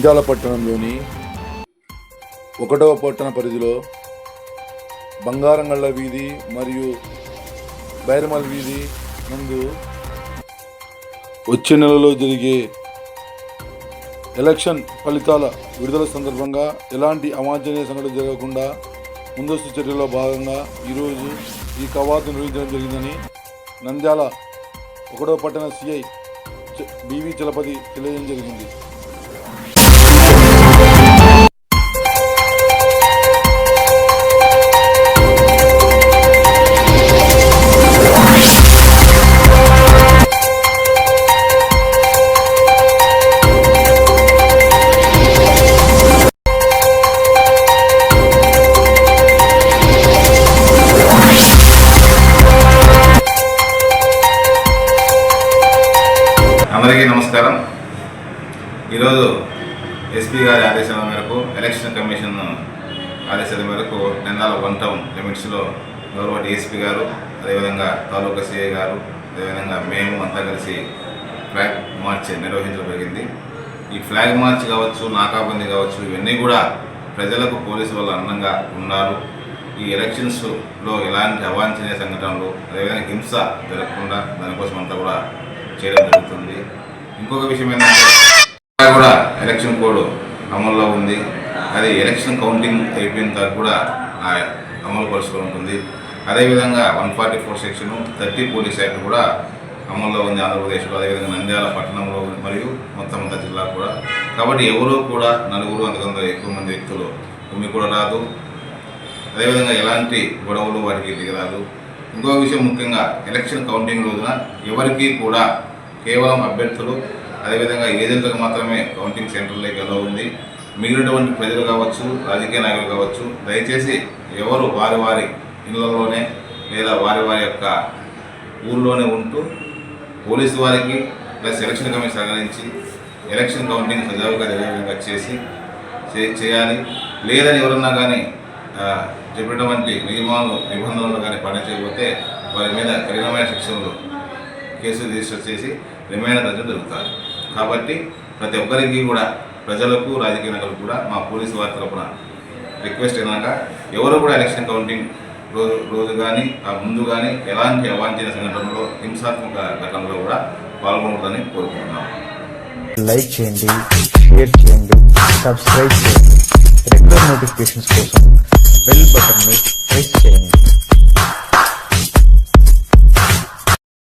నంద్యాల పట్టణంలోని 1వ పట్టణ పరిధిలో బంగారంగళ్ళ వీధి మరియు బైరమల్ వీధి నందు వచ్చే నెలలో జరిగే ఎలక్షన్ ఫలితాల విడుదల సందర్భంగా ఎలాంటి అవాంఛనీయ సంఘటనలు జరగకుండా ముందస్తు చర్యల్లో భాగంగా ఈరోజు ఈ కవాతు నిర్వహించడం జరిగిందని నంద్యాల 1వ పట్టణ సిఐ బివి చలపతి తెలియజేయడం జరిగింది. అందరికీ నమస్కారం. ఈరోజు ఎస్పీ గారి ఆదేశాల మేరకు ఎలక్షన్ కమిషన్ ఆదేశాల మేరకు నంద్యాల 1 టౌన్ లిమిట్స్లో గౌరవ డిఎస్పీ గారు, అదేవిధంగా తాలూకా సిఐ గారు, అదేవిధంగా మేము అంతా కలిసి ఫ్లాగ్ మార్చ్ నిర్వహించడం జరిగింది. ఈ ఫ్లాగ్ మార్చ్ కావచ్చు, నాకాబందీ కావచ్చు, ఇవన్నీ కూడా ప్రజలకు పోలీసు వాళ్ళు అందంగా ఉన్నారు. ఈ ఎలక్షన్స్లో ఎలాంటి అవాంఛనీయ సంఘటనలు, అదేవిధంగా హింస జరగకుండా దానికోసం అంతా కూడా చేయడం జరుగుతుంది. ఇంకొక విషయం ఏంటంటే కూడా ఎలక్షన్ కోడ్ అమల్లో ఉంది. అది ఎలక్షన్ కౌంటింగ్ అయిపోయిన తర్వాత కూడా అమలు పరుచుకొని ఉంటుంది. అదేవిధంగా 144 సెక్షన్ 30 పోలీస్ యాక్ట్ కూడా అమల్లో ఉంది ఆంధ్రప్రదేశ్లో, అదేవిధంగా నంద్యాల పట్టణంలో మరియు మొత్తం అంతా జిల్లా కూడా. కాబట్టి ఎవరూ కూడా 4 అంతకంత ఎక్కువ మంది వ్యక్తులు భూమి కూడా రాదు. అదేవిధంగా ఎలాంటి గొడవలు వాటికి దిగరాదు. ఇంకో విషయం ముఖ్యంగా ఎలక్షన్ కౌంటింగ్ రోజున ఎవరికి కూడా కేవలం అభ్యర్థులు, అదేవిధంగా ఏజెంట్లకు మాత్రమే కౌంటింగ్ సెంటర్లోకి ఎలా ఉంది. మిగిలినటువంటి ప్రజలు కావచ్చు, రాజకీయ నాయకులు కావచ్చు, దయచేసి ఎవరు వారి వారి ఇళ్లలోనే లేదా వారి వారి యొక్క ఊళ్ళోనే ఉంటూ పోలీసు వారికి ప్లస్ ఎలక్షన్ కమిషన్ సహకరించి ఎలక్షన్ కౌంటింగ్ సజావుగా జరిగేవిధంగా చేయాలి. లేదని ఎవరన్నా కానీ చెప్పినటువంటి నిబంధనలు కానీ పాటించకపోతే వారి మీద కఠినమైన శిక్షలు కేసులు రిజిస్టర్ చేసి రిమైండ్ రద్దు జరుగుతారు. కాబట్టి ప్రతి ఒక్కరికి కూడా, ప్రజలకు, రాజకీయ నాయకులకు కూడా మా పోలీసు వారి తరఫున రిక్వెస్ట్ ఏంటంటే ఎవరు కూడా ఎలక్షన్ కౌంటింగ్ రోజు కానీ ఆ ముందు కానీ ఎలాంటి అవాంఛనీయ సంఘటనలో, హింసాత్మక ఘటనలో కూడా పాల్గొనకూడదని కోరుకుంటున్నాం. లైక్ చేయండి, షేర్ చేయండి, సబ్స్క్రైబ్ చేయండి. రెగ్యులర్ నోటిఫికేషన్స్ కోసం బెల్ బటన్